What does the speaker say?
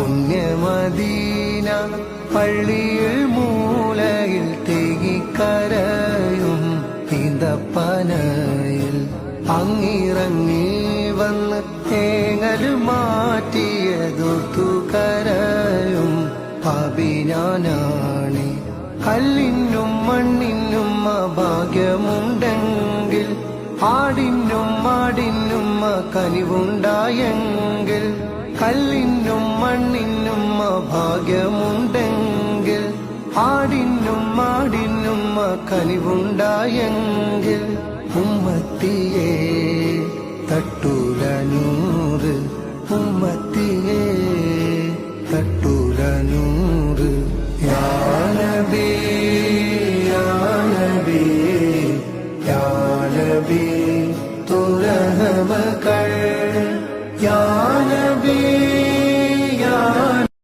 പുണ്യമദീന പള്ളിയിൽ മൂലയിൽ തേകിക്കരയും ഈന്തപ്പനയിൽ അങ്ങിറങ്ങി വന്ന് തേങ്ങല് മാറ്റിയതൊത്തു കരയും പാപിനാനാണി കല്ലിനും മണ്ണിനും ഭാഗ്യമുണ്ടെങ്കിൽ ആടിനും മാടിനും കനിവുണ്ടായെങ്കിൽ കല്ലിനും മണ്ണിനും ഭാഗ്യമുണ്ടെങ്കിൽ ആടിനും മാടിനും കനിവുണ്ടായെങ്കിൽ ഉമ്മത്തിയേ